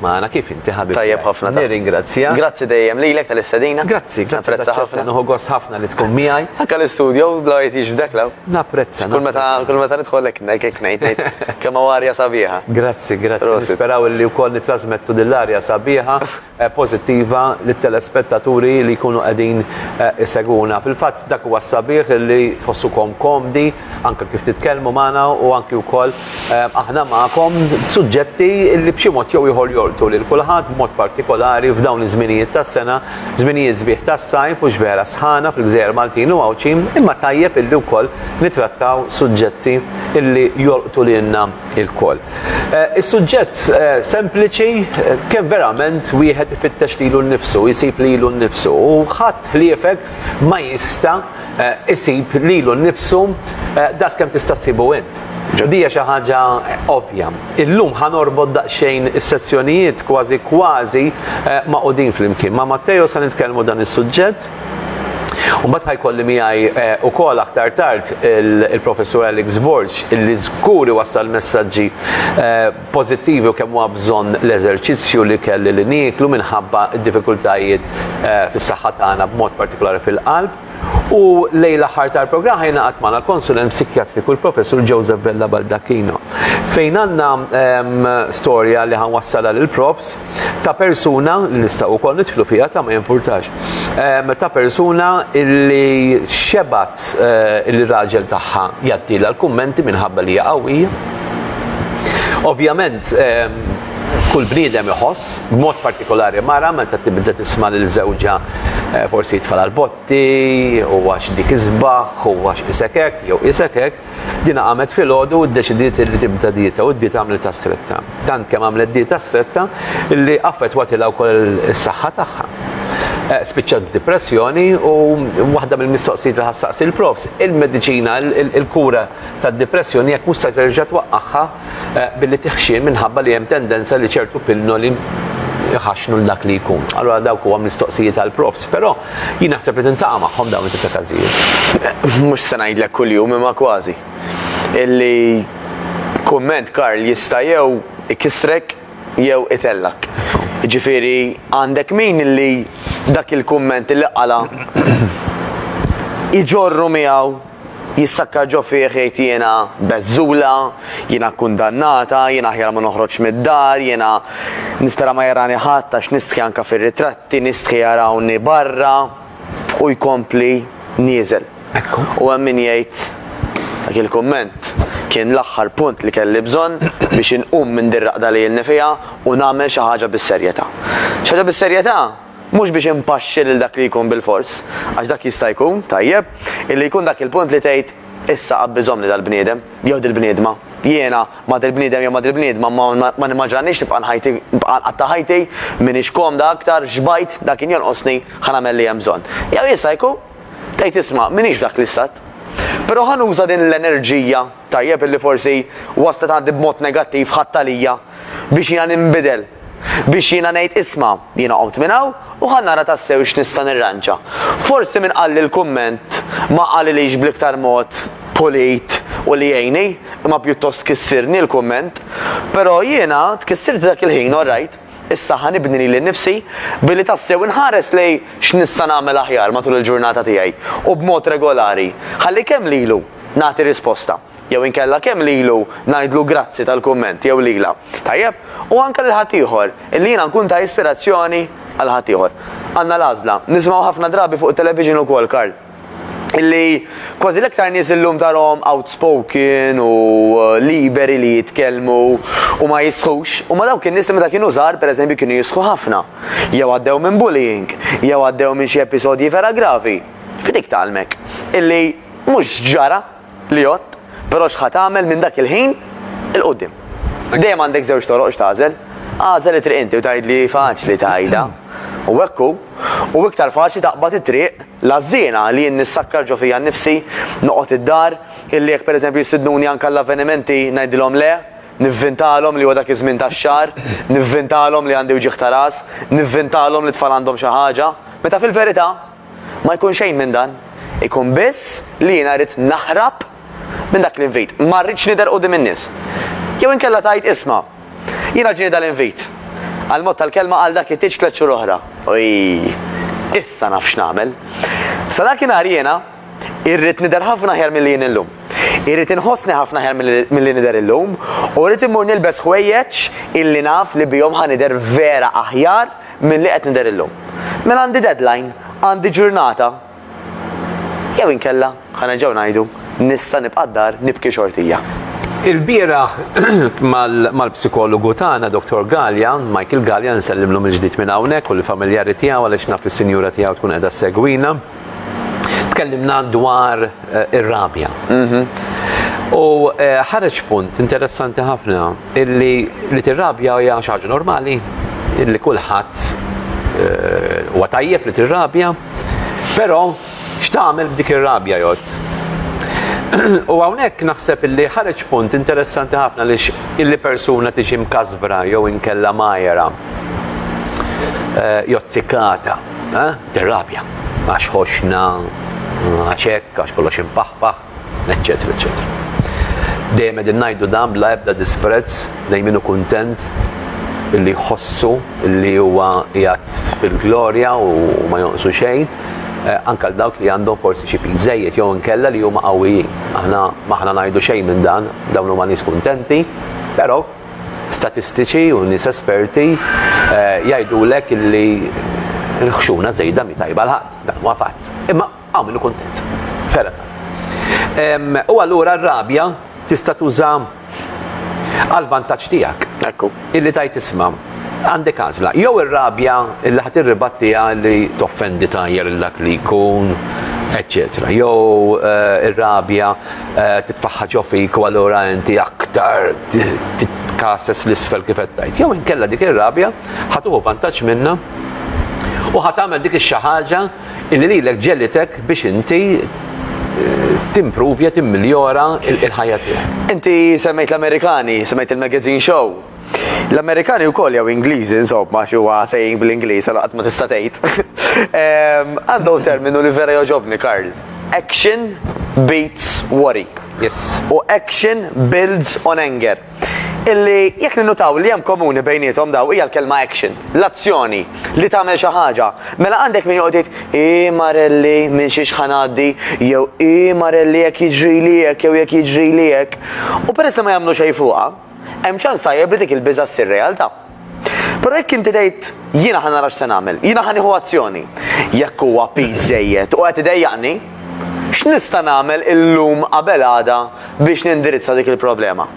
Maħna kif inti ħabib. Tajjeb ħafna. Nirringrazzja. Grazzi dejjem lilek tal-istedina. Grazzi Napprezza ħafna. Nħu gost ħafna li tkun miegħi. Anke l-istudio bla jtix f'dak law. Napprezza. Kull meta nidħol hekk ngħid kemm arja sabiħa. Grazzi. Nisperaw li wkoll nitrasmettu dil-arja sabiħa pożittiva lit-telespettaturi li jkunu qegħdin iseguna. Fil-fatt dak huwa sabiħ li tħossukom komdi anke kif titkellmu magħna u anke wkoll aħna magħkom suġġetti li b'xi mod jew ieħor joltu lil kulħadd b'mod partikolari f'dawn iż-żminijiet tas-sena, żminijiet sbieħ tas-sajf u x'vera sħana fil-Gżejjer Maltin u Għawċim, imma tajjeb illi wkoll nitrattaw suġġetti illi jolqtu lilna il-koll. Is-suġġett sempliċi kemm verament wieħed ifittex lilu nnifsu, jsib lilu nnifsu u ħadd ħliefek ma jista' isib lilu nnifsu das kemm tista' ssibu int. Dija xi ħaġa ovvja. Illum ħanorbod daqsxejn is-sessjonijiet kważi maqudin flimkien. Ma' Matteo se nitkellmu dan is-suġġett. U mbagħad ħajkolli miegħi ukoll aktar tard il-professur Alex Borg illi żgur iwassal messaġġi pożittivi u kemm huwa bżonn l-eżerċizzju li kelli li nieklu minħabba d-diffikultajiet fis-saħħa tagħna b'mod partikolari fil-qalb. U lejla ħar tal-programm ħajnaqat magħna l-konsulent psikjatriku l-professur Joseph Vella Baldacchino. Fejn għandna storja li ħanwassala lil props ta' persuna li nistgħu wkoll nidħlu fiha ta' ma jimpurtax. Ta' persuna illi xebat il-raġel tagħha jaddilha l-kummenti minħabba li hija qawwija. Ovvjament kull bniedem iħoss, b'mod partikolari mara meta tibda tisma' lil żewġa forsi jitfal għall-botti, u għax dik isbaħ, u għax isek hekk, jew isek hekk, dina qamet filgħodu u ddeċidiet li tibda dieta u d-dieta għamlet stretta. Tant kemm għamlet dieta stretta illi affettwatilha wkoll is-saħħa tagħha. Spiċċat depressjoni u waħda mill-mistoqsijiet li ħassaqsi il-profs, il-mediċina, il-kura tad-depressjoni jekk mhux se terġa' twaqqagħha billi tiħxien minħabba li hemm tendenza li ċertu pilnoli ħaxnu l-dak li jkun. Allora dawk huwa mistoqsijiet għall-profs, però jien naħseb li tintaqa' magħhom dawn it-tip ta' każijiet. Mhux se ngħidlek kuljum imma kważi. Illi kumment Karl jista' jew ikissrek jew itellak. Ġifieri għandek min illi dak il-kumment li qala iġorru miegħu jissakka ġo fih jgħid jiena beżżula, jiena kundannata, jiena aħjar ma noħroġ mid-dar, jiena nispera ma jarani ħadd għax nistħi anke fir-ritratti, nistħi jarawni barra u jkompli nieżel. U hemm min jgħid dak il-kumment kien l-aħħar punt li kelli bżonn biex inqum minn dir-raqda li jilni fiha u nagħmel xi ħaġa bis-serjetà. Xi ħaġa bis-serjetà mhux biex impaxxi lil dak li jkun bil-fors, għax dak jista' jkun tajjeb illi jkun dak il-punt li tgħid issa qabbiżhom li dal-bniedem jew dil-bniedma. Jiena ma dil-bniedem jew ma dil-bniedma ma nimmaġanix nibqa' nqatta' ħajti m'iniex komda aktar xbajt dak kien jonqosni ħanamel li hemm bżonn. Jew jista' jkun tgħid isma' m'iniex dak li sat. Però ħanuża din l-enerġija tajjeb illi forsi waslet għandi b'mod negattiv ħattalija biex jiena ninbidel. Biex jiena ngħid isma' jiena qomt minn hawn u ħannara tassew x'nista' nirranġa. Forsi min qalli l-kumment ma qalilix bl-iktar mod polit u li jgħinni, imma pjuttost tkissirni l-kumment, però jiena tkissirt dak il-ħin orajt. Issa ħanibni li nnifsi billi tassew inħares lej x'nista' nagħmel aħjar matul il-ġurnata tiegħi u b'mod regolari. Ħalli kemm lilu nagħti risposta. Jew inkella kemm lilu ngħidlu grazzi tal-kumment jew lila. Tajjeb, u anke lil ħadd ieħor illi jiena nkun ta' ispirazzjoni għal ħadd ieħor. Għandna l-għażla, nisimgħu ħafna drabi fuq it-television ukoll Karl. Illi kważi l-iktar nies illum tarhom outspoken u liberi li jitkellmu u ma jisħux. U ma dawk in-nies li meta kienu żgħar pereżempju kienu jisħu ħafna. Jew għaddew minn bullying, jew għaddew minn xi episodji vera gravi. Fidik tagħmek. Illi mhux ġara li jott, però x'ħad tagħmel minn dak il-ħin il-qudiem. Dejjem għandek żewġ toroq x'tagħżel. Għażel it-triq inti u tgħidli faċli tgħidha. U hekk u iktar faċli taqbad it-triq l-għażiena li jien nissakkar ġo fija nnifsi noqgħod id-dar illi jekk pereżempju jistidnuni anke l-avvenimenti ngħidilhom le, nivvintalhom li huwa dak iż-żmien tax-xahar, nivvintalhom li għandi wġieħ ta' ras, nivvintalhom li tfal għandhom xi ħaġa, meta fil-verità ma jkun xejn minn dan. Ikun biss li jiena rrid naħrab minn dak l-invit. Ma rridx nidher qudiem in-nies. Jew inkella tgħid isma' jiena ġieni dal-invit. Għal-mod tal-kelma għal dak it-tiġ 3 xhur oħra. Uj, issa naf x'nagħmel. Sa dakinhar jiena irrid nidher ħafna ħjar milli jien illum. Irrid inħossni ħafna ħjar milli nidher illum u rrid immur nilbes ħwejjeġ illi naf li bihom ħanidher vera aħjar milli qed nidher illum. Mela għandi deadline, għandi ġurnata. Jew inkella ħanerġgħu ngħidu nista' nibqa' d-dar nibki xortija. Il-bieraħ mal-psikologu tagħna Dr. Gallia, Michael Gallia, nsellimlu mill-ġdid minn hawnhekk u l-familjari tiegħu għaliex naf is-sinjura tiegħu tkun qiegħda segwina. Tkellimna dwar ir-rabja. U ħareġ punt interessanti ħafna illi tirrabja hija xi ħaġa normali, illi kulħadd huwa tajjeb li tirrabja, però x'tagħmel b'dik ir-rabja jgħod. U hawnhekk naħseb illi ħareġ punt interessanti ħafna li illi persuna tiġi mkasbra jew inkella majera jozzikata, tirrabja għax ħoxna, għax hekk, għax kollox impaħpaħ, eċċetera, eċċetera. Dejjem qegħdin ngħidu dan bla ebda disprezz lejn minnu kuntent illi jħossu illi huwa qiegħed fil-glorja u ma jonqsu xejn. Anke dawk li għandhom forsi xi żejjed jew inkella li huma qawwijin. Aħna maħna ngħidu xejn minn dan, dawn huma nies kuntenti, però statistiċi u nies esperti jgħidulek illi l-ħxuna żejda mi tajba l-ħadd, dan huwa fatt. Imma hawn minnu kuntent. Fera. U allura r-rabja tista' tuża għall-vantaġġ tiegħek. Ekku. Illi tajt isma' għandek għażla. Jew ir-rabja illi ħadd irribattija li toffendi tajjer il-dak li jkun, eccetera. Jew ir-rabja titfaħħa ġo fik u allura inti aktar titkasses l-isfel kif qed tajt. Jew inkella dik ir-rabja ħatuħu vantaġġ minnha u ħatamel dik ix-xi ħaġa illi lilek ġellitek biex inti timprovja, timmiljora il-ħajja tiegħek. Inti semmejt l-Amerikani, semmejt il-magazine show. L-Amerikani wkoll jew Ingliżi insomma xi huwa sejjin bl-Ingliż għal qatt ma tista' tgħid. Għandhom terminu li vera joġobni, Karl. Action beats worry. Yes. U action builds on anger. Illi jekk ninnutaw li hemm komuni bejniethom daw hija l-kelma action, l-azzjoni li tagħmel xi ħaġa. Mela għandek min joqgħod jgħid Marelli minn xi xħanaddi jew Marelli jekk jiġri hekk jew jekk jiġri hekk. U peress li ma jagħmlu xejn fuqha, hemm ċans tajjeb li dik il-biża' ssir realtà. Però jekk inti tgħid jiena ħa nara x'se nagħmel, jiena ħa nieħu azzjoni. Jekk huwa piżejjed u qed idejjaqni, x'nista' nagħmel illum qabel għada biex nindirizza dik il-problema.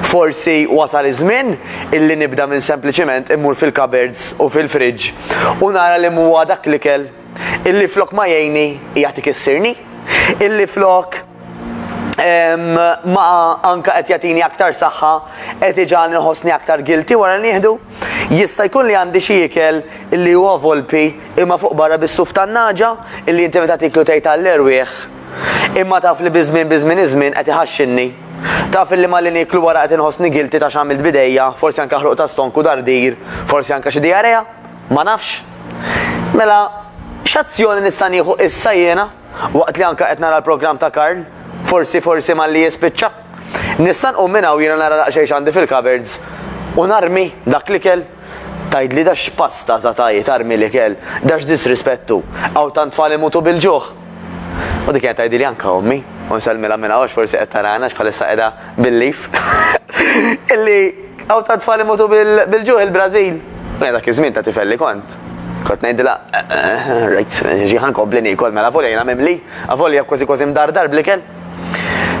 Forsi wasal iż-żmien illi nibda minn sempliċement immur fil-cupboards u fil-friġġ u nara li huwa dak l-ikel illi flok ma jgħinni jagħti kissirni, illi flok ma anka qed jagħtini aktar saħħa qed iġalni nħossni aktar guilty wara li nieħdu. Jista' jkun li għandi xi ikel illi huwa volpi imma fuq barra bis-suf tan-naġa illi inti meta tiklu tgħid għall-erwieħ imma taf li biżmien iżmien qed iħaxxinni. Taf illi ma li niklu wara qed inħossni guilty ta' x'għamilt bidejja, forsi anke ħruq ta' stonku dardir, forsi anke xi diarea, ma nafx. Mela, x'azzjoni nista' nieħu issa jiena waqt li anke qed nara l-programm ta' Karl, forsi malli jispiċċa. Nista' nqum minn hawn jiena nara daqsxejn x'għandi fil-cupboards u narmi dak l-ikel. Tgħidli da x'pasta żatajiet tarmi l-ikel, da x'disrispettu, hawn tant tfal imutu bil-ġuħ. U dik qed tgħidili anke ommi. U nselmilha minn hawn forsi qed tarana x'bħalissa qiegħda bil-lif. Illi hawn ta' tfal imutu bil-ġuħ il-Brażil. Dak iż-żmien ta' tifel li kont. Kont ngħidilha, rajt, ġi ħankompli nikol mela avolja jiena mimli, avolja kważi mdardar bl-ikel.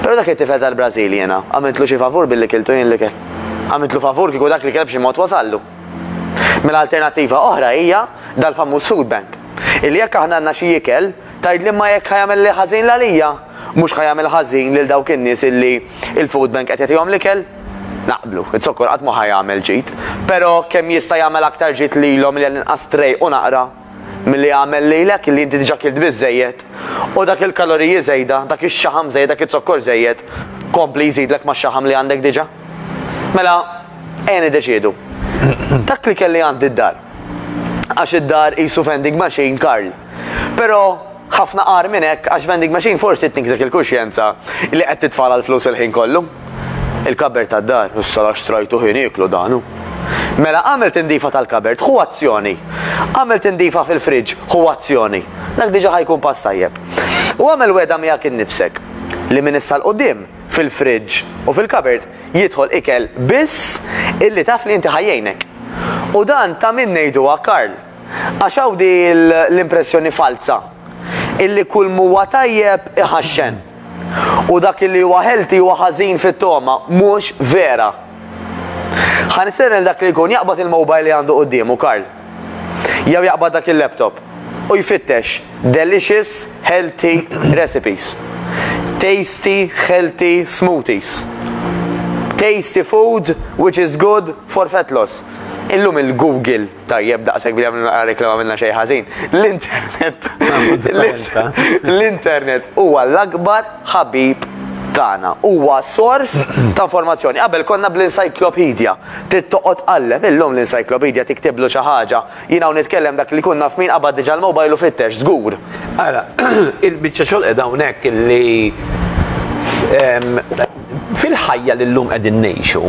Però dak it-tifel tal-Brażil jiena għamiltlu xi favur billi kiltu jien l-ikel. Għamiltlu favur kieku dak li kell b'xi mod wasallu. Mela alternattiva oħra hija dal-famuż food bank. Illi jekk aħna għandna xi ikel, tgħidli ma jekk ħajamel li ħażin l-għalija, mhux ħajamel ħażin lil dawk in-nies illi il-food bank qed jagħtihom l-ikel. Naqblu, it-sokkor qatt ma ħajamel ġid, però kemm jista' jagħmel aktar ġid lilhom li inqas trej u naqra milli jagħmel lilek illi inti diġà kilt biżejjed u dak il-kaloriji żejda, dak ix-xaħam żejjed, dak it-sokkor żejjed, kompli jżidlek max-xaħam li għandek diġà. Mela, ejja niddeċiedu. Dak li kelli għandi d-dar. Għax id-dar qisu vending machine, Karl. Però ħafna qar minn hekk għax vending machine forsi tniksek il-kuxjenza li qed titfala l-flus il-ħin kollu. Il-kabber tad-dar, issa lax trajtu ħin iklu danu. Mela għamel tindifa tal-kabert, hu azzjoni. Għamel tindifa fil-friġġ, hu azzjoni. Dak diġà ħajkun pass tajjeb. U għamel weda miegħek innifsek li minn issa l-qudiem fil-friġġ u fil-kabert jidħol ikel biss illi taf li inti ħajjejnek. U dan ta' min ngħiduha Karl. Għax hawn di l-impressjoni falsa illi kull huwa tajjeb iħaxxen. U dak illi huwa healthy huwa ħażin fit-toma mhux vera. Ħanistenel dak li jkun jaqbad il-mobile li għandu qudiemu Karl. Jew jaqbad dak il-laptop u jfittex delicious healthy recipes. Tasty healthy smoothies. Tasty food which is good for fat loss. Illum il-Google tajjeb daqseg bil għamlu reklama minna xej ħażin. L-internet huwa l-akbar ħabib tagħna. Huwa sors ta' informazzjoni. Qabel konna bl-encyclopedia. Tittoqgħod qalleb illum l-encyclopedia tiktiblu xi ħaġa. Jiena hawn nitkellem dak li kunna f'min qabad diġà l-mobile u fittex żgur. Ara, il-biċċa xogħol qiegħda hawnhekk illi fil-ħajja li llum qegħdin ngħixu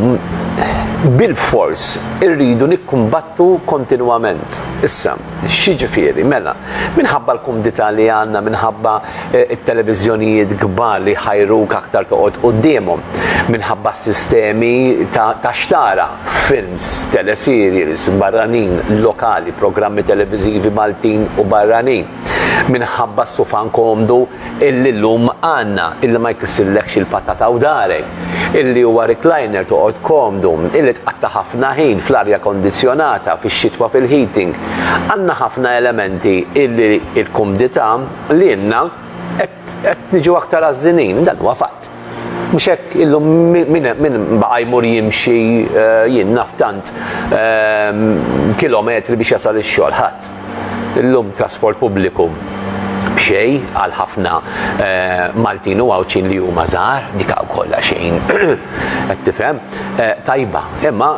bil-fors irridu nikkumbattu kontinwament. Issa, x'jiġifieri mela, minħabba l-kumdità li għandna, minħabba it-televiżjonijiet kbar li ħajruk aktar toqgħod qudiemhom, minħabba sistemi ta' xtara, films, teleserials, barranin, lokali, programmi televiżivi Maltin u barranin. Minħabba s-sufan komdu illi llum għandna, illi ma jkissillekx il-patata u darek, illi huwa recliner toqgħod komdu, illi tqatta ħafna ħin fl-arja kondizjonata, fix-xitwa fil-heating. Għandna ħafna elementi illi il-kumdità li għandna qed niġu aktar għażinin, dan huwa fatt. Mhux hekk illum min baqa' jmur jimxi jien naf tant kilometri biex jasal ix-xogħol ħadd. Illum trasport pubbliku b'xej għal ħafna Maltin u għawċin li huma żgħar, dik kollha xejn qed tifhem tajba, imma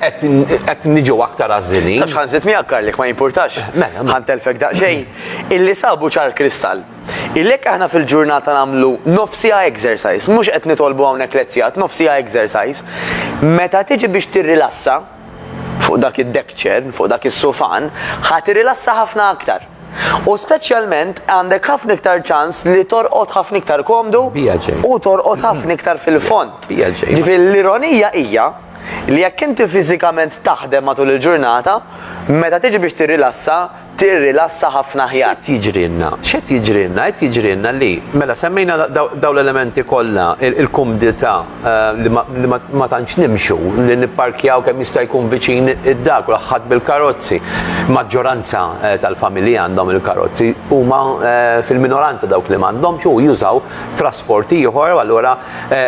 qed niġu aktar għażilin. Għax ħanżid miegħek Karlek ma jimpurtax. Ħantelfek daqsxejn illi sabu ċar kristall. Illek aħna fil-ġurnata nagħmlu nofsija exercise, mhux qed nitolbu hawnhekk lezzjat, nofsija exercise. Meta tiġi biex tirrilassa fuq dak id-deck chair, fuq dak is-sofan, ħadd irrilassa ħafna aktar. U speċjalment għandek ħafna iktar ċans li torqod ħafna iktar komdu u torqod ħafna iktar fil-font. Ġifieri l-ironija hija li jekk inti fiżikament taħdem matul il-ġurnata, meta tiġi biex tirrilassa ħafna ħjar. X'qed jiġrilna? Qed jiġrilna li mela semmejna dawn l-elementi kollha, il-kumdità li ma tantx nimxu, li nipparkjaw kemm jista' jkun viċin id-dak u ħadd bil-karozzi. Maġġoranza tal-familji għandhom il-karozzi huma fil-minoranza dawk li m'għandhomx u jużaw trasport ieħor, allura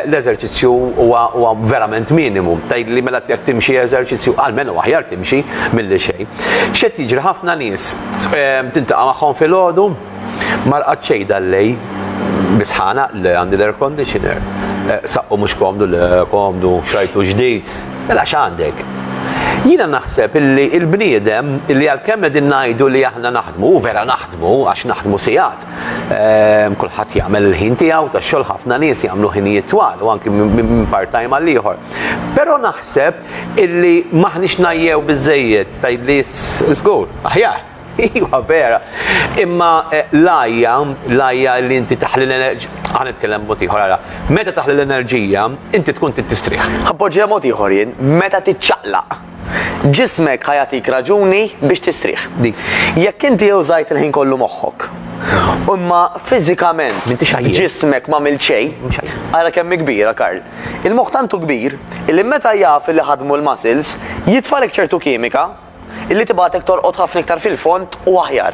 l-eżerċizzju huwa verament minimu. Tgħid li mela jekk timxi eżerċizzju għalmenu aħjar timxi milli xejn. X'qed jiġri ħafna nies tintaqa' magħhom filgħodu marqat xejn dal-lej bisħana li għandi l-air conditioner. Saqqu mhux komdu komdu xrajtu ġdid. Mela x'għandek? Jiena naħseb illi l-bniedem illi għalkemm qegħdin ngħidu li aħna naħdmu, vera naħdmu għax naħdmu sigħat. Kulħadd jagħmel il-ħin tiegħu tax-xogħol ħafna nies jagħmlu ħinijiet twal u anke minn part-time għal ieħor. Però naħseb illi maħniex ngħajjew biżżejjed tgħidli żgur aħjar. Iwa vera. Imma l-ajja li inti taħli l-enerġija, ħan nitkellem mod ieħor ara. Meta taħli l-enerġija, inti tkun tistriħ. Ħabboġġija mod ieħor jien, meta tiċċaqlaq. Ġismek ħajatik raġuni biex tistriħ. Jekk inti użajt il-ħin kollu moħħok. Imma fiżikament ġismek ma mil xejn, ara kemm kbira Karl. Il-moħħ tantu kbir, illi meta jaf li ħadmu l-muscles, jitfalek ċertu kimika illi tibatek torqod ħafna iktar fil-font u aħjar.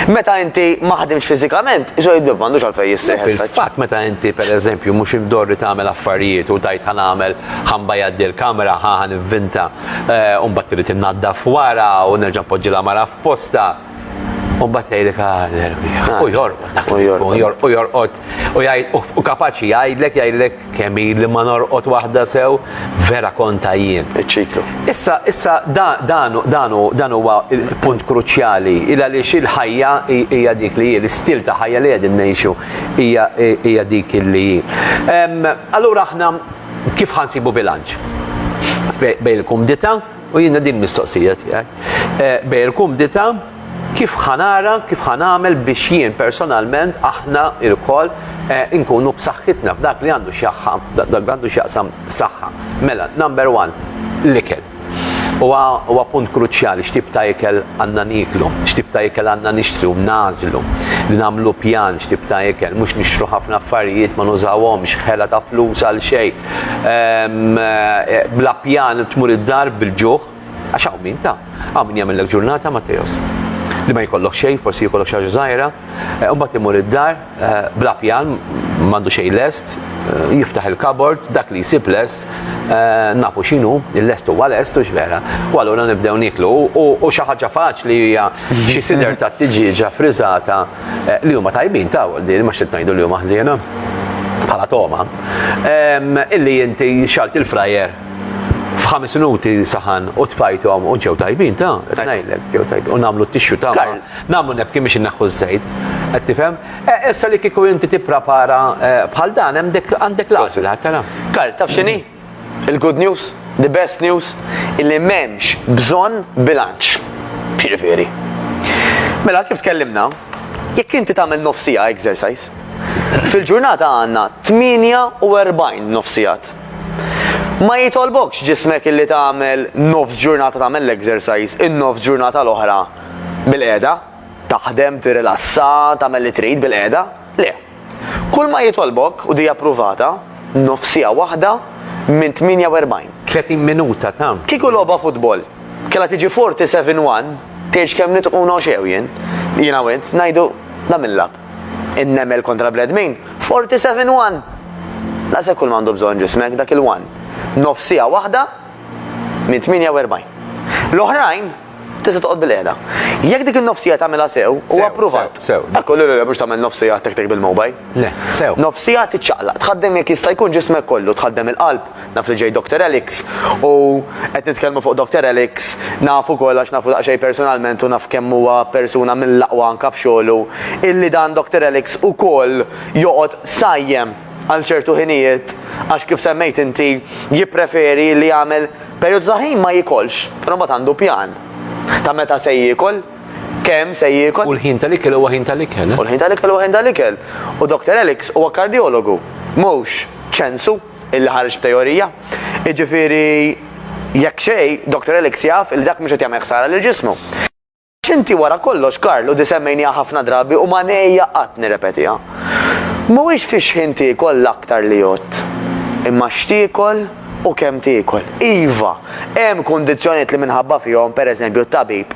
Meta inti ma ħadimx fiżikament, iżda jiddob m'għandux għalfejn jistreħ. Fil-fatt meta inti pereżempju mhux imdorri tagħmel affarijiet u tajt ħanagħmel ħanbajaddi l-kamera ħan ivvinta u mbagħad trid innaddaf wara u nerġa' poġġi l-amara f'posta. U mbagħad jgħidlek u jorqod u kapaċi jgħidlek kemm li ma norqod waħda sew vera konta jien. Iċ-ċiklu. Issa dan huwa il-punt kruċjali għaliex il-ħajja hija dik li l-istil ta' ħajja li qegħdin ngħixu hija dik li. Allura aħna kif ħansibu bilanċ? bej il-kumdita u jiena din mistoqsija tiegħek. Bej il-kumdita kif ħanara, kif ħanamel biex jien personalment aħna il-koll inkunu b'saħħitna f'dak li għandu x'jaqsam saħħa. Mela, number one, l-ikel. Huwa punt kruċjali x'tip ta' ikel għandna niklu, x'tip ta' ikel għandna nixtru, nażlu, li nagħmlu pjan x'tip ta' ikel, mhux nixtru ħafna affarijiet ma nużawhomx, ħela ta' flus għal xejn. Bla pjan tmur id-dar bil-ġuħ, għax hawn min ta' hawn min jagħmellek ġurnata Mattejos. Li ma jkollok xejn, forsi jkollok xi ħaġa żgħira, u mbagħad imur id-dar bla pjan, m'għandu xejn lest, jiftaħ il-kabord, dak li jsib lest, nafu x'inhu, il-lest huwa lest u x'vera. U allura nibdew niklu u xi ħaġa faċli hija xi sider ta' tiġiġa friżata li huma tajbin ta' għoldi, ma xtieq ngħidu li huma ħżiena bħala toma. Illi inti xalt il-frajer f'5 minuti saħan u tfajthom u ġew tajbin ta' ngħidlek ġew tajbin u nagħmlu t-tixxu ta' nagħmlu nebki biex inneħħu ż-żejt. Qed tifhem? Issa li kieku inti tipprepara bħal dan għandek l-għażla tara. Karl, taf x'inhi? Il-good news, the best news, illi m'hemmx bżonn bilanċ. Ġifieri. Mela kif tkellimna, jekk inti tagħmel nofsija exercise, fil-ġurnata għandna 48 nofsijat. Ma jitolbokx ġismek illi tagħmel nofs ġurnata tagħmel l-exercise, in-nofs ġurnata l-oħra bil-qiegħda, taħdem tirrilassa, tagħmel li trid bil-qiegħda. Le. Kull ma jitolbok u di approvata nofsija waħda minn 48. 30 minuta ta'. Kieku logħba futbol, kellha tiġi 47-1, tgħidx kemm nitquna xewjen, jiena wint ngħidu nagħmilha. Innemel kontra bledmin, 47-1. Lasek kull m'għandu bżonn ġismek dak il-1. Nofsija waħda minn 48. L-oħrajn tista' toqgħod bil-qiegħda. Jekk dik in-nofsija tagħmilha sew u approvat. Ekku le mhux tagħmel nofsija tek bil-mobile. Le, sew. Nofsija tiċċaqlaq, tħaddem jekk jista' jkun ġismek kollu, tħaddem il-qalb, naf li ġej Dr. Elix u qed nitkellmu fuq Dr. Elix, nafu wkoll għax nafu daqsxejn personalment u naf kemm huwa persuna mill-aqwa anke f'xogħlu, illi dan Dr. Elix ukoll joqgħod sajjem għal ċertu ħinijiet, għax kif semmejt inti jippreferi li jagħmel perjodu żaħin ma jikolx, però mbagħad għandu pjan. Ta' meta se jiekol, kemm se jiekol. U l-ħin tal-ikel huwa ħin tal-ikel. U l-ħin tal-ikel huwa ħin tal-ikel. U Dr. Elix huwa kardiologu, mhux ċensu illi ħareġ b'teorija. Jiġifieri jekk xejn Dr. Elix jaf il dak mhux qed jagħmel ħsara lill-ġismu. X'inti wara kollox Karlu di semmejniha ħafna drabi u ma nejja qatt nirrepetiha. Mhuwiex fiex ħin tiekol l-aktar li jgħod, imma x'tiekol u kemm tiekol. Iva, hemm kundizzjonijiet li minħabba fihom pereżempju t-tabib,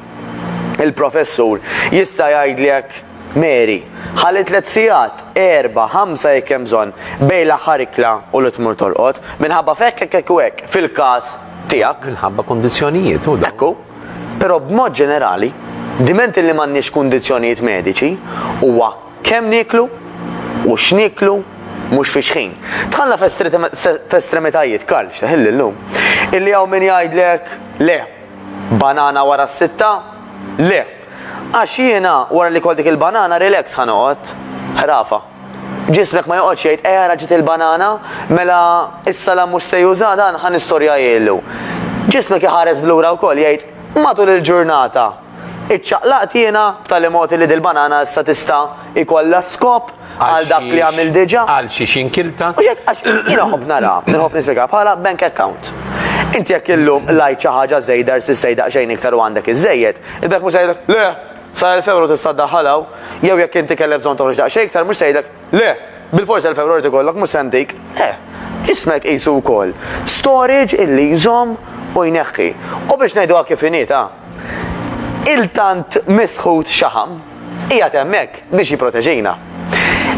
il-professur jista' jgħidlek Mary, ħalli 3 sigħat, 4, 5 jekk hemm bżonn bejn l-aħħar ikla u li tmur torqod, minħabba f'hekk hekk fil-każ tiegħek. Minħabba kondizzjonijiet u dak. Ekku, però b'mod ġenerali, dimenti li m'għandniex kundizzjonijiet mediċi huwa kemm nieklu u x'niklu mhux fi xħin. Tħallna f'estremitajiet Karl, x'taħilli llum. Illi hawn min jgħidlek le, banana wara s-sitta, le. Għax jiena wara li koldik il-banana relax ħanoqgħod ħrafa. Ġismek ma joqgħodx jgħid raġit il-banana mela issa la mhux se juża dan ħan istorja jgħidu. Ġismek iħares blura wkoll jgħid matul il-ġurnata. Iċċaqlaqt jiena tal-imoti li dil-banana issa tista' ikollha skop għal dak li għamil diġà. Għal xi xinkilta. U xek, għax jiena ħobb nara, nħobb nispjega bħala bank account. Inti jekk illum lajt xi ħaġa żejda sissejda xejn iktar u għandek iż-żejjed, il-bank mhux jgħidlek le, sa 1000 euro tista' ddaħħalha, jew jekk inti kellek bżonn toħroġ daqsxejn iktar mhux jgħidlek le, bil-forsi 1000 euro tikollok mhux sentik. Jismek qisu wkoll. Storage illi jżomm u jneħħi. U biex ngħiduha kif inita, il-tant misħut xaħam hija hemmhekk biex jipproteġina.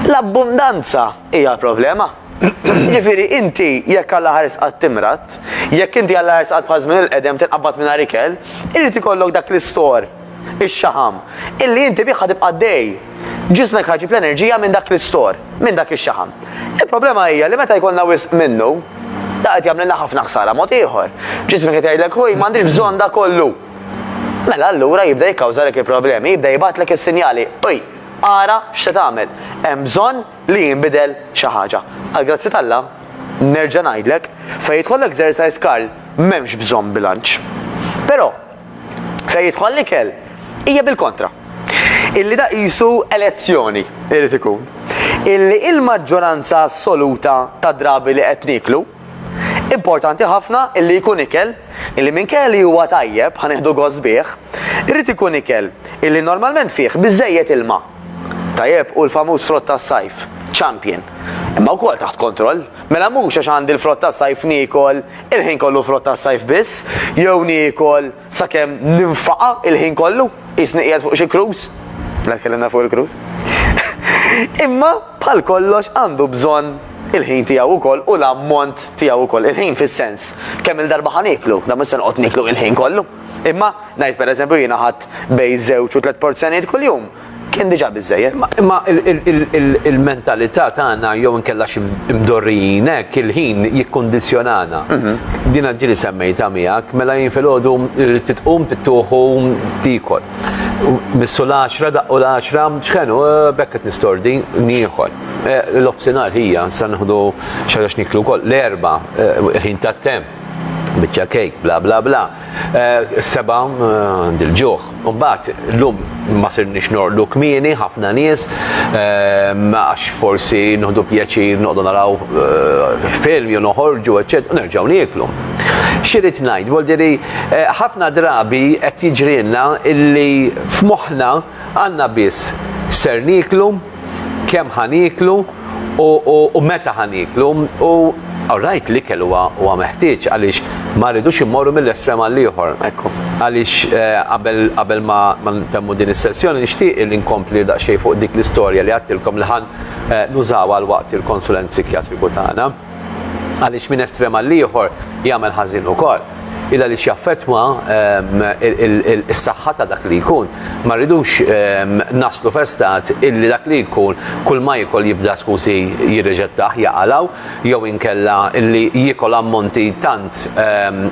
L-abbundanza hija l-problema. Ġifieri inti jekk Alla ħares qatt timrat, jekk inti Alla ħares qatt bħal żmien il-qedem tinqabbad mingħajr ikel, irid ikollok dak l-istor, ix-xaħam, illi inti bih ħadibqa' dej. Ġismek ħaġib l-enerġija minn dak l-istor, minn dak ix-xaħam. Il-problema hija li meta jkollna wisq minnu, da qed jagħmilna ħafna ħsara mod ieħor. Ġismek qed jgħidlek ħuj m'għandix bżonn da kollu. Mela allura jibda jikkawżalek il-problemi, jibda jibatlek is-sinjali. Uj, ara x'se tagħmel? Hemm bżonn li jinbidel xi ħaġa. Għal grazzi tal-Alla, nerġa' ngħidlek fejn jidħol exercise Karl m'hemmx bżonn bilanċ. Però fejn jidħol l-ikel hija bil-kontra. Illi da qisu elezzjoni irid ikun. Illi il-maġġoranza assoluta ta' drabi li qed niklu importanti ħafna illi jkun ikel illi minkejja li huwa tajjeb ħanieħdu gost bih, irid ikun ikel illi normalment fih biżejjed ilma. Tajjeb u l-famuż frott tas-sajf, champion. Imma wkoll taħt kontroll, mela mhux għax għandi l-frott tas-sajf niekol il-ħin kollu frott tas-sajf biss, jew niekol sakemm ninfaqa il-ħin kollu, isni qiegħed fuq xi cruise. La tkellimna fuq il-cruise. Imma bħal kollox għandu bżonn il-ħin tiegħu wkoll u l-ammont tiegħu wkoll. Il-ħin fis-sens kemm il-darba ħaniklu, da mhux se noqgħod niklu il-ħin kollu. Imma ngħid pereżempju jiena ħadd bejn 2 u 3 porzjonijiet kuljum. Kien diġà biżżejjed. Imma il-mentalità tagħna jew inkella xi mdorrijin hekk il-ħin jikkondizjonana. Dina ġieli semmejta miegħek, mela jien filgħodu titqum tittuħu tikol. Missu l-10 daqqu l-10 x'ħenu bekk qed nistordi nieħol. L-ofsinhar hija sa naħdu xarax niklu wkoll l-erba' ħin tat-temp. Biċċa kejk, bla bla bla. 7 dil-ġuħ. Mbagħad llum ma sirniex norqdu kmieni ħafna nies għax forsi noħdu pjaċir noqogħdu naraw film jew noħorġu eċċetera u nerġgħu nieklu. X'irid ngħid, Volderi, ħafna drabi qed jiġrilna illi f'moħħna għandna biss ser nieklu, kemm ħaniklu u meta ħaniklu u Alright, l-ikel huwa meħtieġ għaliex ma rridux immorru mill-estrem għall-ieħor. Għaliex qabel ma ntemmu din is-sessjoni nixtieq li nkompli daqsxejn fuq dik l-istorja li għattilkom li ħan nużawha għal waqt il-konsulent psikjatriku tagħna. Għaliex minn estrem għall-ieħor jagħmel ħażin ukoll. Illa li xjaffetwa is-saħħa ta' dak li jkun. Ma rridux naslu festat illi dak li jkun kull ma jikol jibda skużi jirreġettaħ jaqalaw jew inkella illi jikol ammonti tant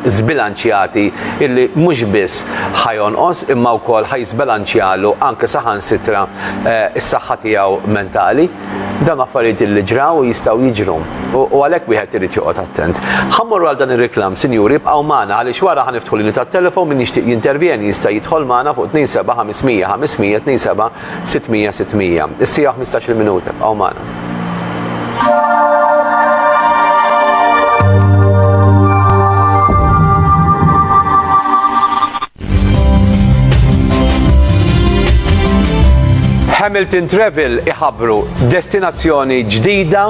zbilanċjati illi mhux biss ħajonqos imma wkoll ħajżbilanċjalu anke saħansitra is-saħħa tiegħu mentali. Dan affarijiet illi ġraw jistgħu jiġru u għalhekk wieħed irid joqgħod attent. Ħammorru għal dan ir-riklam, sinjuri, bqgħu magħna għaliex wara ħaniftħu lini tat-telefon min jixtieq jintervjeni jista' jidħol magħna fuq 27 500 500 27 600 600. Issija 15-il minuta, bqgħu magħna. Hamilton Travel iħabbru destinazzjoni ġdida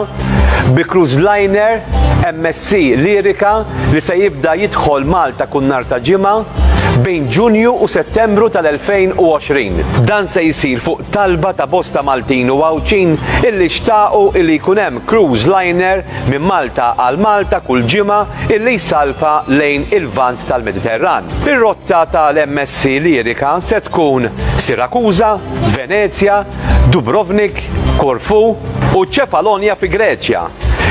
bi cruise liner MSC Lyrica li se jibda jidħol Malta kun nhar ta' ġimgħa bejn Ġunju u Settembru tal-2020. Dan se jsir fuq talba ta' bosta Maltin u Għawċin illi xtaqu illi jkun hemm cruise liner minn Malta għal Malta kull ġimgħa illi jsalpa lejn il-vant tal-Mediterran. Ir-rotta tal-MSC Lyrica se tkun Sirakuża, Venezia, Dubrovnik, Korfu u Ċefalonia fi Greċja.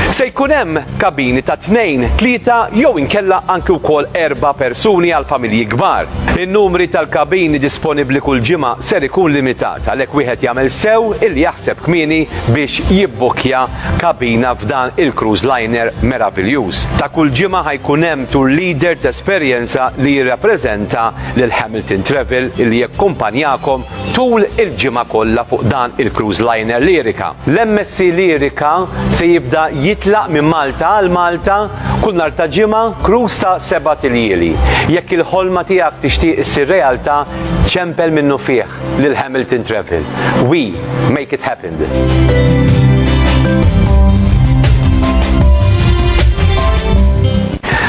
Se jkun hemm kabini ta' 2, 3 jew inkella anke wkoll 4 persuni għal familji kbar. In-numri tal-kabini disponibbli kull ġimgħa ser ikun limitat għalhekk wieħed jagħmel sew illi jaħseb kmieni biex jibbokkja kabina f'dan il-cruise liner meravigliuż. Ta' kull ġimgħa ħajkun hemm tour leader ta' esperjenza li jirrappreżenta lil Hamilton Travel illi jakkumpanjakom tul il-ġimgħa kollha fuq dan il-cruise liner Lyrica. L-MSC Lyrica se jibda jitlaq minn Malta għal Malta kull nhar ta' ġimgħa cruise ta' 7 tiljieli. Jekk il-ħolma tiegħek tixtieq issir realtà, ċempel minnu fih lil Hamilton Travel. We make it happen.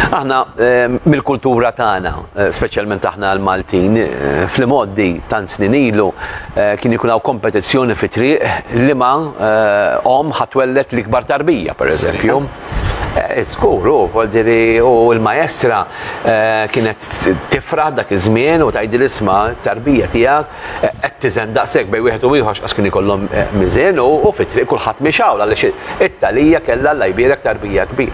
Aħna mill-kultura tagħna, speċjalment aħna l-Maltin, fl-modi tant snin ilu kien ikun hawn kompetizzjoni fi triq li ma ħatwellet l-ikbar tarbija, pereżempju. Skuru, Volderi, u l-maestra kienet tifraħ dak iż-żmien u tgħidli isma' tarbija tiegħek qed tiżen daqshekk bejn wieħed u ieħor għax kien ikollhom miżien u fit-triq kulħadd mixaw għaliex it-talija kellha Alla jbierek tarbija kbir.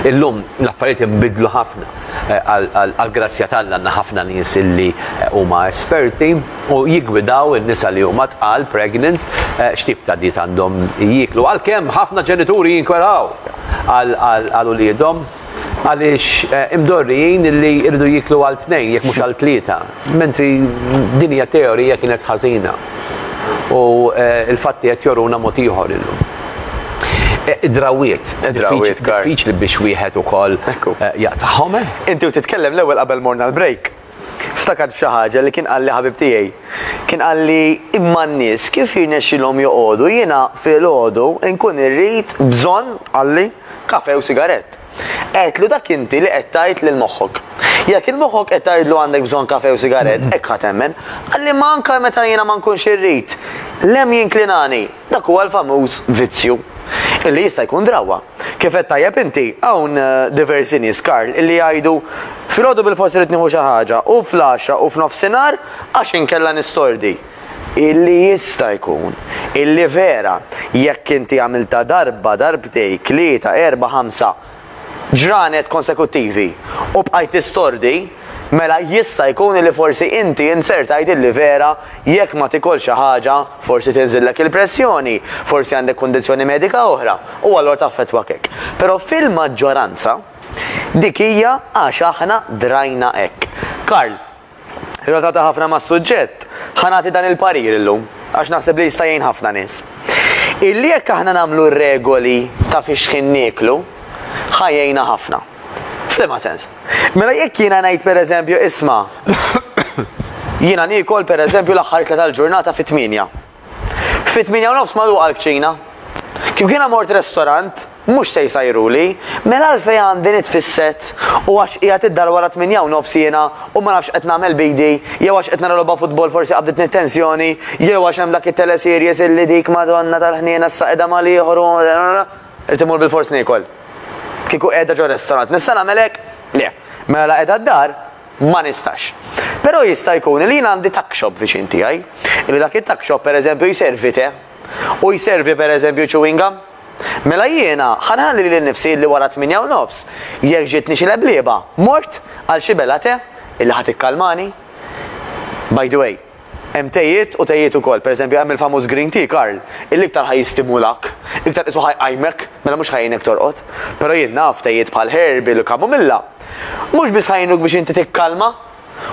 Illum l-affarijiet inbidlu ħafna għall-grazzja tal għandna ħafna nies illi huma esperti u jigwidaw in-nisa li huma tqal pregnant x'tip ta' diet għandhom jieklu għalkemm ħafna ġenituri jinkweraw għal uliedhom Għaliex imdorrijin li irridu jiklu għal tnejn, jekk mhux għal tlieta. Menzi dinja teorija kienet ħażina. U il-fatti qed joruna mod ieħor illum. Id-drawiet, diffiċli biex wieħed ukoll jaqtaħħom. Inti u titkellem l-ewwel qabel morna l-break. Ftakart xi ħaġa li kien qalli ħabib tiegħi. Kien qalli imma n-nies kif jirnexxilhom joqogħdu jiena filgħodu nkun irrid bżonn qalli kafe u sigarett. Qedlu dak inti li qed tgħid lil moħħok. Jekk il-moħħok qed tgħidlu għandek bżonn kafe u sigarett, hekk ħatemmen, qalli manka meta jiena ma nkunx irrid. Lem jinklinani, dak huwa l-famuż vizzju. Illi jista' jkun drawwa. Kif qed tajjeb inti hawn diversi nies Karl illi jgħidu filgħodu bil-forsi rid nieħu xi ħaġa u fl-10 u f'nofsinhar għax inkella nistordi. Illi jista' jkun illi vera jekk inti għamilta darba darbtej, tlieta, erba', ħamsa ġranet konsekuttivi u bqajt tistordi, mela jista' jkun li forsi inti insertajt illi vera jekk ma tikol xi ħaġa forsi tinżillek il-pressjoni, forsi għandek kundizzjoni medika oħra u allura taffettwak hekk. Però fil-maġġoranza dik hija għax aħna drajna hekk. Karl, relatata ħafna mas-suġġett, ħanati dan il-parir illum għax naħseb li jista' jgħin ħafna nies. Illi jekk aħna nagħmlu r-regoli ta' fiex ħin nieklu, ħajjejna ħafna. F'liema sens. Mela jekk jiena ngħid pereżempju isma' jiena niekol pereżempju l-aħħar tlieta tal-ġurnata fit-8. Fit-8 u nofs magħluqa l-kċina. Kif jiena mort ristorant, mhux se jsajruli, mela għalfejn għandi nitfisset u għax qiegħed iddal wara 8 u nofs jiena u ma nafx qed nagħmel bidi, jew għax qed nara logħba futbol forsi qabditni tensjoni, jew għax hemm dak it-teleseries illi dik Madonna tal-ħniena issa qiegħda mal ieħor irid imur bil-fors niekol. Kieku qiegħda ġo restorant, nista' nagħmel hekk? Le. Mela qiegħda d-dar ma nistax. Però jista' jkun li jien għandi tuck shop viċin tiegħi, illi dak it-tuck shop pereżempju jservi te u jservi pereżempju chewing gum. Mela jiena ħanħalli li l-nifsi li wara 8 u nofs jekk ġietni xi leblieba mort għal xi bela te illi ħadd ikkalmani. By the way, hemm tejjiet u tejjiet ukoll, pereżempju hemm il-famuż green tea Karl, illi iktar ħajjistimulak, iktar isu ħajqajmek, mela mhux ħajjinek torqod. Però jien naf tejjiet bħal herbil u kamomilla. Mhux biss ħajjinuk biex inti tikkalma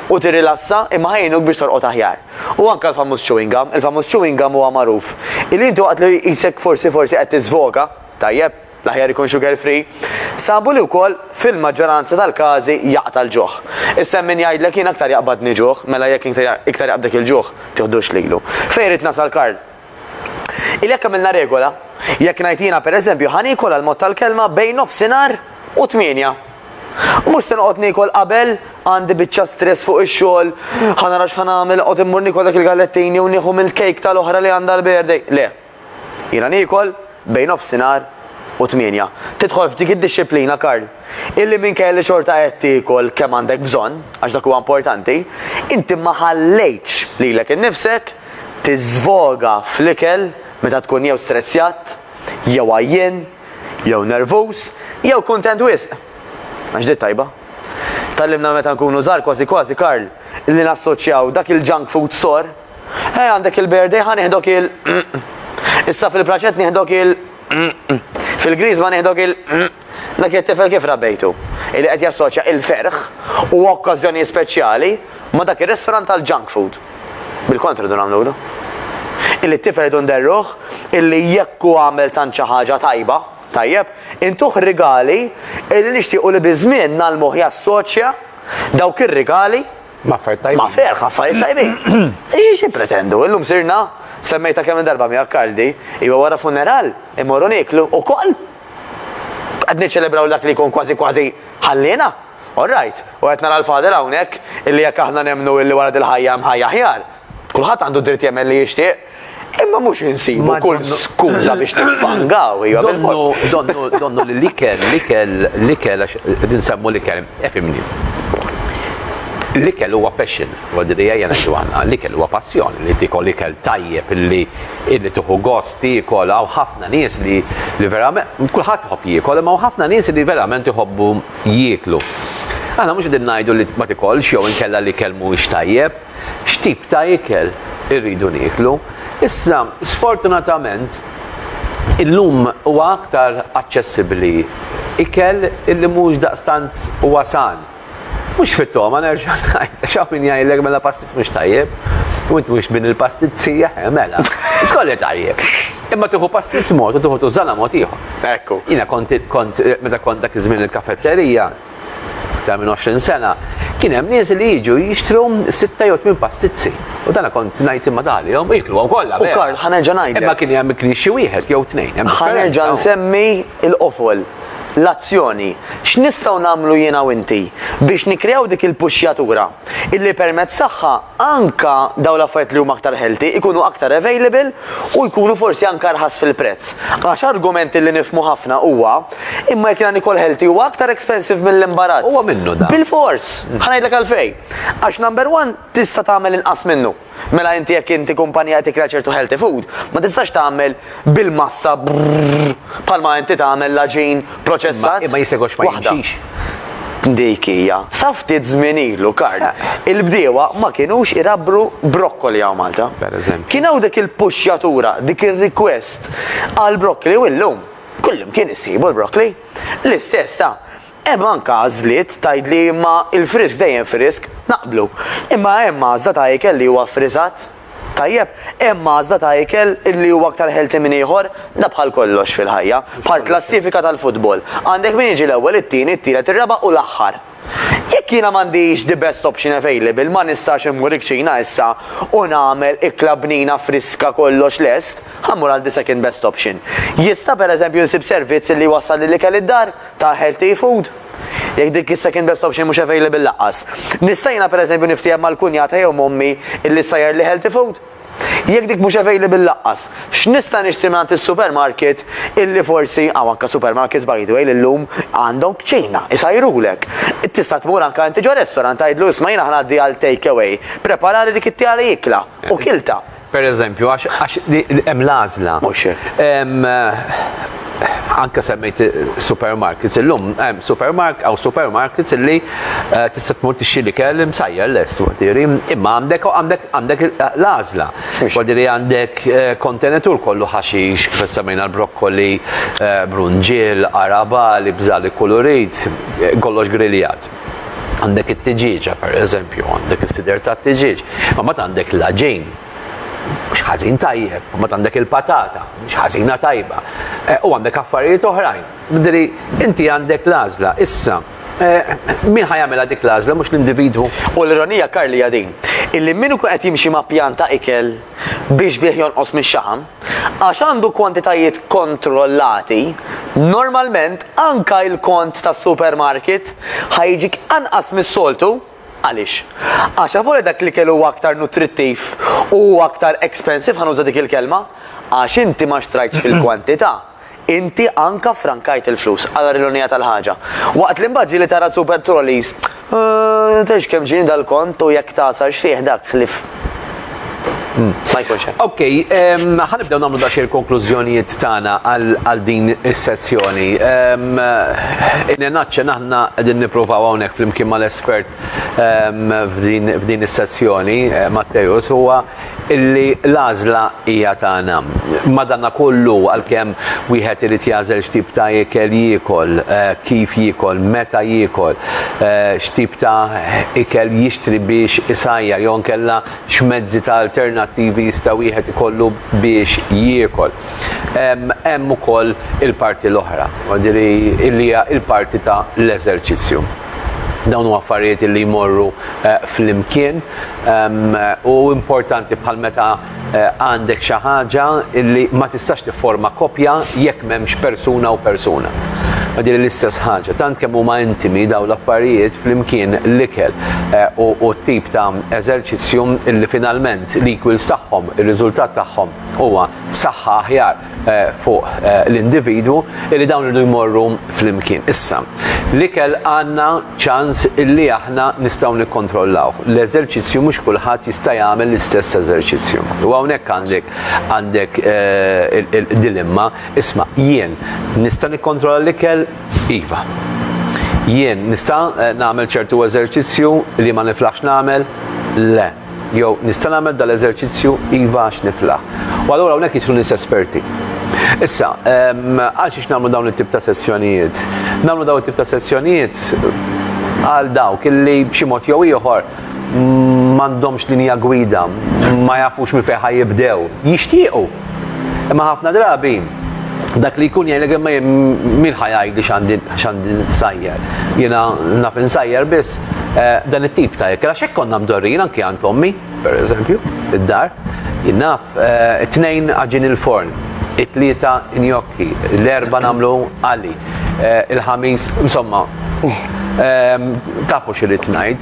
u tirilassa, imma ħajjinuk biex torqod aħjar. U anke l-famuż chewing gum, il-famuż chewing gum huwa magħruf. Illi inti waqt li jsek forsi qed tiżvoga, tajjeb, l-aħjar ikun sugar free, sabu li wkoll fil-maġġoranza tal-każi jaqta l-ġuħ. Issa min jgħidlek jien aktar jaqbadni ġuħ, mela jekk iktar jaqbdek il-ġuħ, tieħdux lilu. Fejn rid nasal Karl? Il-jekk għamilna regola, jekk ngħid jiena pereżempju ħanikol għal-mod tal-kelma bejn nofsinhar u 8. Mhux se noqgħod niekol qabel għandi biċċa stress fuq ix-xogħol, ħanara x'ħanagħmel qgħod immur niekol dak il-gallettini u nieħu mill-kejk tal-oħra li għandha l-birthday. Le. Jiena niekol bejn nofsinhar u 8. Tidħol f'dik id-disciplina Karl. Illi minkejja li xorta qed tiekol kemm għandek bżonn, għax dak huwa importanti, inti ma ħallejtx lilek innifsek tiżvoga fl-ikel meta tkun jew strezzjat, jew għajjien, jew nervuż, jew kuntent wisq. Għax dit tajba. Tallimna meta nkunu żgħar kważi Karl, illi nassoċjaw dak il-junk food store, għandek il-birthday ħanieħdok issa fil-praċett nieħdok fil-Griżma nieħdok dak it-tifel kif rabbejtu. Illi qed jassoċja il-ferħ u okkażjoni speċjali ma dak ir-ristorant tal-junk food. Bil-kontra dun nagħmlu. Illi t-tifel dun derruħ, illi jekk hu għamel tant xi ħaġa tajba, tajjeb, intuħ rigali illi nixtiequ li biżmien nagħmluh jassoċja dawk ir-rigali ma' affarijiet tajbin. Ma' ferħ affarijiet tajbin. Xi pretendu? Illum sirna semmejta kemm darba miegħek Kardi, iwa wara funeral imorru nieklu ukoll. Qed niċċelebraw dak li jkun kważi ħallina. All right. U qed nara l-fader hawnhekk illi jekk aħna nemmnu illi wara dil-ħajja ħajja aħjar. Kulħadd għandu dritt jagħmel li jixtieq. Imma mhux insibu kull skuża biex niffangaw iwa Donnu l-ikel għax qed insemmu l-ikel, efimni. L-ikel huwa passion, għadirija jena ġuħana, l-ikel huwa passjoni, li tikol l-ikel tajjeb, illi tuħu gost tikol, għaw ħafna nies li verament, kullħat jħobb jikol, ma ħafna nies li verament jħobbu jiklu. Għana mux din najdu li ma tikolx, jew inkella l-ikel mhuwiex tajjeb, x'tip ta' ikel irridu niklu. Issa, sfortunatament, illum huwa aktar aċċessibbli ikel illi mhux daqstant wasan. Mhux fit-toma nerġa' ngħid, x'hawn min jgħidlek mela pastis mhux tajjeb, u inti mhux bin il-pastit sejjaħ mela. Iskolli tajjeb. Imma tieħu pastis mod u tieħu tużana mod ieħor. Ekku. Jiena kont meta kont dak iż-żmien il-kafetterija ta' minn 20 sena, kien hemm nies li jiġu jixtru 6 jew 8 pastizzi. U dana kont ngħid imma dalihom jiklu kollha. U Karl, ħanerġa' ngħidlek. Imma kien hemm xi wieħed jew tnejn. Ħanerġa' nsemmi il-qofol. L-azzjoni, x'nistgħu nagħmlu jiena u inti biex nikrew dik il-puxjatura illi permezz tagħha anka dawn l-affarijiet li huma aktar healthy ikunu aktar available u jkunu forsi anke arħas fil-prezz. Għax argument li nifhmu ħafna huwa imma jekk jiena nikol healthy huwa aktar expensive mill-imbarazz. Huwa minnu da. Bil-fors, ħanajdlek għalfejn. Għax number one tista' tagħmel inqas minnu. Mela inti jekk inti kumpanija tikra ċertu healthy food, ma tistax tagħmel bil-massa bħalma inti tagħmel laġin proċessat. Imma jisegħux ma jimxix. Dik hija. Sa ftit żmien ilu, Karl, il-bdiewa ma kinux irabbru brokkoli hawn Malta. Pereżempju. Kien hawn dik il-puxjatura, dik ir-request għal brokkoli u llum kullum kien isibu l-brokkoli. L-istess ta' hemm anke għażliet tgħidli imma il-frisk dejjem frisk naqblu. Imma hemm għażla ta' ikel li huwa friżat. Tajjeb, hemm għażla ta' ikel li huwa aktar healthy minn ieħor, da bħal kollox fil-ħajja, bħal klassifika tal-futbol. Għandek min jiġi l-ewwel, it-tieni, it-tielet, ir-raba' u l-aħħar. Jekk jiena m'għandix the best option available, ma nistax immur ikċina issa u nagħmel ikla bnina friska kollox lest, ħammur għal the second best option. Jista' pereżempju nsib servizz li wassal li ikel id-dar ta' healthy food. Jekk dik is-second best option mhux available laqqas. Nistajna pereżempju niftijem mal-kunjata jew mommi illi sajjar li healthy food. Jekk dik mhux available laqqas, x'nista' nixtri minn is-supermarket illi forsi hawn anke supermarkets by the way illum għandhom kċina, isajrulek. Tista' tmur anke inti ġo restorant tgħidlu isma' jiena ħnaddi għal take away, preparali dik it-tjali jikla u kilta. Pereżempju, għax hemm l-għażla. Mhux hekk. Anka semmejt supermarkets illum, supermarkets illi tista' tmur tixtri ikel msajjar lest waqtieri, imma għandek l-għażla. Waqtieri għandek kontenetur kollu ħaxix, kif semmejna l-brokkoli, brunġiel, arabali, bżali kolorit, kollox griljat. Għandek it-tiġiġa pereżempju, għandek is-sider tat-tiġiġ, ma mbagħad għandek l-aġejn. Mux ħażin tajjeb, ma għandek il-patata, mux ħażina tajba. U għandek affarijiet oħrajn. Bidri, inti għandek l-għażla. Issa, min ħajamela dik l-għażla, mux l-individwu. U l-ironija, Karli, għadin, illi minnu qed jimxi ma' pjanta ikel biex bih jonqos mix-xaħam, għax għandu kwantitajiet kontrollati, normalment anka il-kont tas-supermarket ħajġik anqas mis-soltu. Għalix? Għaxa fuq dak li kellu aktar nutrittiv u aktar expensive ħanuża dik il-kelma, għax inti ma xtrajtx fil-kwantità, inti anka frankajt il-flus għal ironija tal-ħaġa. Waqt li mbaġġi li tara super trolleys, tex kemm ġini dal-kont u jekk tasarx fih dak ħlif. Ma jkunx hekk. Ok, ħanibdew nagħmlu da xi konklużjonijiet tagħna għal din is-sessjoni. Innaċċen aħna qegħdin nippruvaw hawnhekk flimkien mal-espert f'din is-sessjoni, Mattejus, huwa illi l-għażla hija tagħna. Madanna kollu għalkemm wieħed irid jażel x'tip ta' ikel jiekol, kif jiekol, meta jiekol, x'tip ta' ikel jixtri biex isajjar jew nkella x'mezzi ta' alternattivi jista' wieħed ikollu biex jiekol. Hemm ukoll il-parti l-oħra, illi hija il-parti ta' l-eżerċizzju. Dawn huma affarijiet li jmorru fl-imkien u importanti bħal meta għandek xi ħaġa illi ma tistax tifforma koppja jekk m'hemmx persuna u persuna. Għadiri l-istess ħaġa, tant kemm huma intimi daw l-affarijiet fl-imkien l-ikel u t-tip ta' eżerċizzju illi finalment l-equals tagħhom, ir-riżultat tagħhom huwa saħħa aħjar fuq l-individwu illi dawn irdu jmorru fl-imkien. Issa, l-ikel għandna ċans illi aħna nistgħu nikkontrollaw. L-eżerċizzju mhux kulħadd jista' jagħmel l-istess eżerċizzju. U hawnhekk għandek il-dilemma, isma' jien nista' nikkontrolla l-ikel iva. Jien nista' nagħmel ċertu eżerċizzju li ma niflaħx nagħmel? Le. Jew nista' nagħmel dal-eżerċizzju iva għax niflaħ. U allura hawnhekk jidħlu nies esperti. Issa, għal xiex nagħmlu dawn it-tip ta' sessjonijiet. Nagħmlu dawn it-tip ta' sessjonijiet għal dawk illi b'xi mod jew ieħor m'għandhomx linja gwida, ma jafux minn fejn ħajjibdew, jixtiequ. Imma ħafna drabi dak li jkun jgħidlek imma min ħajgħid li x'għandi nsajjer. Jiena naf insajjer biss dan it-tip ta' jekk għax hekk konna mdorrin anke għand ommi, pereżempju, id-dar. Jien naf it-tnejn aġin il-forn, it-tlieta injokki, l-erba' nagħmlu għali, il-ħamis, insomma, tafu xirrid ngħid.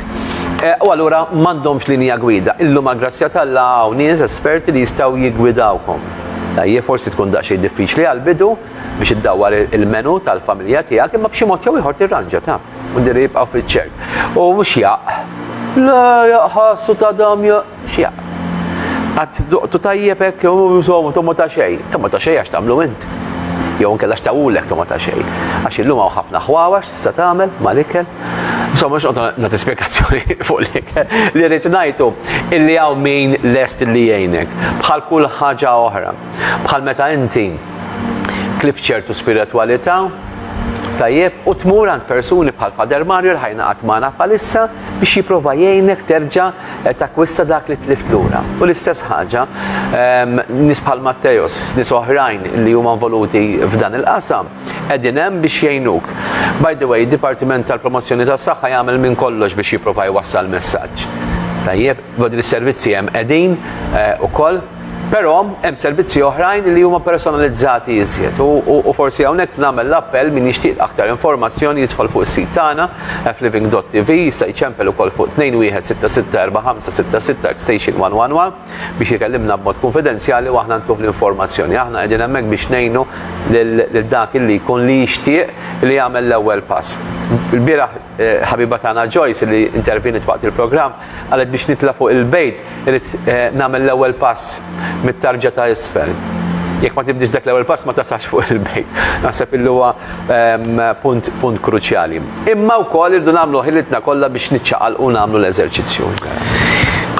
U allura m'għandhomx linja gwida. Illum għall-grazzja tal-Alla hawn nies esperti li jistgħu jiggwidawkom. Dajje forsi tkun daqsxejn diffiċli għal-bidu biex iddawwar il-menu tal-familja tiegħek imma b'xi mod jew ieħor tirranġa ta' u ndiri jibqgħu fiċ-ċert. U mhux jaq. La jaqħassu ta' dam x'jaq. Għad duqtu tajjeb hekk u tomo ta' xejn. Tomo ta' xejn għax tagħmlu int. Jew nkella x'tawulek tomo ta' xejn. Għax illum hawn ħafna ħwawax tista' tagħmel mal-ikel. Insomma, nagħti spjegazzjoni fuq l-ikel. Li rrid ngħidu illi hawn min lest li jgħinek. Bħal kull ħaġa oħra. Bħal meta inti klif ċertu spiritwalità, tajjeb u tmur għand persuni bħal Fader Mario li ħajnaqat magħna bħalissa biex jipprova jgħinek terġa' takkwista dak li tlift lura. U l-istess ħaġa nies bħal Mattejos, nies oħrajn li huma involuti f'dan il-qasam qegħdin hemm biex jgħinuk. By the way, id-Dipartiment tal-Promozzjoni tas-Saħħa jagħmel minn kollox biex jipprova jwassal messaġġ. Tajjeb, għodri is-servizzi hemm qegħdin ukoll. Però hemm servizzi oħrajn li huma personalizzati iżjed u forsi hawnhekk nagħmel l-appell min jixtieq aktar informazzjoni jidħol fuq is-sit tagħna fliving.tv jista' jċempel ukoll fuq 21664566 extension 111 biex ikellimna b'mod konfidenzjali u aħna ntuh l-informazzjoni. Aħna qegħdin hemmhekk biex ngħinu lil dak illi jkun li jixtieq li jagħmel l-ewwel pass. Il-bieraħ ħabiba tagħna Joyce li intervjenit waqt il-programm qalet biex nitla fuq il-bejt irid nagħmel l-ewwel pass mit-tarġa ta' isfel. Jekk ma tibdix dak l-ewwel pass ma tasax fuq il-bejt. Naħseb illi huwa punt kruċjali. Imma wkoll irdu nagħmlu ħilitna kollha biex niċċaqalqu nagħmlu l-eżerċizzju.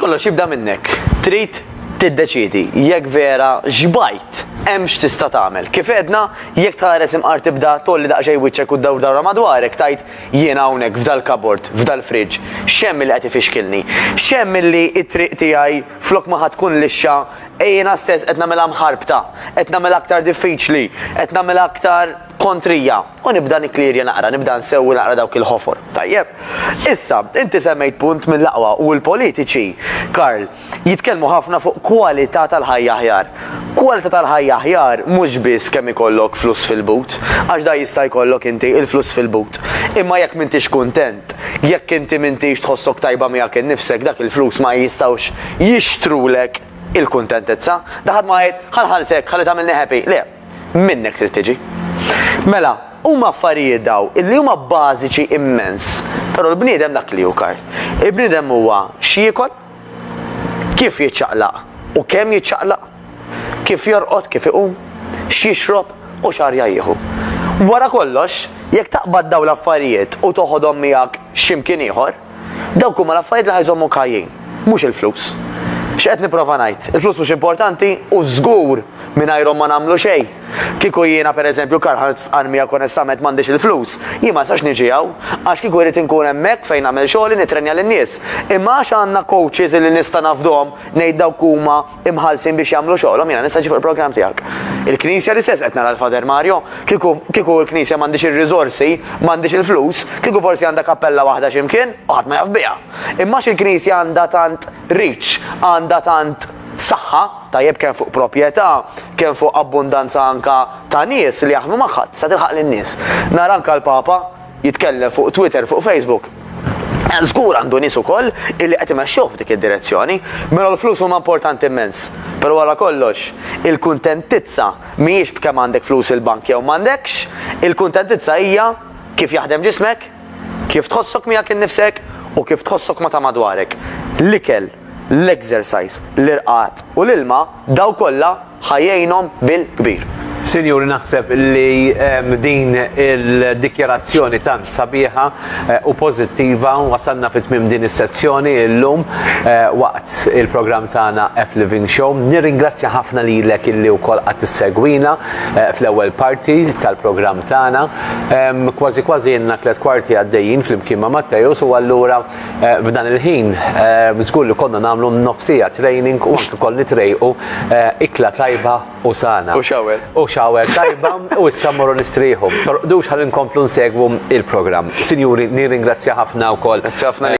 Kollox jibda minnek. Trid tiddeċidi jekk vera xbajt hemm x'tista' tagħmel. Kif edna, jekk tħares imqar tibda tolli daqsxejn wiċċek u ddawra madwarek tajt jien hawnhekk f'dal-kabord, f'dal-friġġ, x'hemm li qed ifixkilni, x'hemm li t-triq tiegħi flok ma tkun lixxa jiena stess qed nagħmilha mħarbta, qed nagħmilha aktar diffiċli, qed nagħmilha aktar kontrija. U nibda niklirja naqra, nibda nsewwi naqra dawk il-ħofor. Tajjeb. Issa, inti semmejt punt mill-aqwa u l-politiċi, Karl, jitkellmu ħafna fuq kwalità tal-ħajja aħjar. Kwalità tal-ħajja aħjar mhux biss kemm ikollok flus fil-but, għax da jista' jkollok inti il-flus fil-but. Imma jekk m'intix kuntent, jekk inti m'intix tħossok tajba miegħek innifsek dak il-flus ma jistgħux jixtrulek il-kuntentezza. Daħad ma jgħid ħalħalsek, ħalli tagħmilni happy. Le, minnek trid tiġi. Mela, huma affarijiet daw illi huma bażiċi immens, però l-bniedem dak li hu Karl. Il-bniedem huwa x'jiekol, kif jiċċaqlaq u kemm jiċċaqlaq, kif jorqod, kif iqum, x'jixrob u x'arja jieħu. Wara kollox, jekk taqbad daw l-affarijiet u toħodhom miegħek x'imkien ieħor, dawk huma l-affarijiet li ħajżommok ħajjin, mhux il-flus. X'qed nipprova ngħid? Il-flus mhux importanti u żgur mingħajrhom ma nagħmlu xejn. Kieku jiena pereżempju Karl għalmija onestament m'għandix il-flus, jien ma sax niġi hawn għax kieku jrid inkun hemmhekk fejn nagħmel xogħli nitrenja lin-nies. Imma għax għandna coaches li nista' nafdhom ngħid dawk huma imħallsin biex jagħmlu xogħolhom jiena nista' fuq il-programm tiegħek. Il-Knisja l-istess qed nara l-Fader Mario, kieku l-Knisja m'għandix ir-riżorsi, m'għandix il-flus, kieku forsi għandha kappella waħda x'imkien u ħadd ma jaf biha. Imma il-Knisja għandha tant reach, għandha tant saħħa, tajjeb kemm fuq proprjetà, kemm fuq abbundanza anka ta' nies li jaħdmu magħha, sa tilħaq lin-nies. Nara anke l-Papa jitkellem fuq Twitter, fuq Facebook. Żgur għandu nies ukoll illi qed imexxuh f'dik id-direzzjoni, mela l-flus huma importanti immens. Però wara kollox, il-kuntentizza mhijiex b'kemm għandek flus il-bank jew m'għandekx, il-kuntentizza hija kif jaħdem ġismek, kif tħossok miegħek innifsek u kif tħossok ma ta' madwarek. L-ikel, l-exercise, l-irqat u l-ilma daw kollha ħajjejnhom bil-kbir. Sinjuri, naħseb li din il-dikjerazzjoni tant sabiħa u pozittiva wasalna fit-tmim din is-sezzjoni illum waqt il-programm tagħna F Living Show. Nirringrazzja ħafna lilek illi wkoll qatt tissegwina fl-ewwel parti tal-programm tagħna. Kważi jenna 3 kwarti għaddejjin flimkien ma' Mattejus u allura f'dan il-ħin żgur li konna nagħmlu nofsija training u anke koll nitrejqu ikla tajba u sana. U xawer tajba u issa morru nistrieħu. Torqdux ħalli nkomplu nsegwu il-programm. Sinjuri, nirringrazzja ħafna wkoll.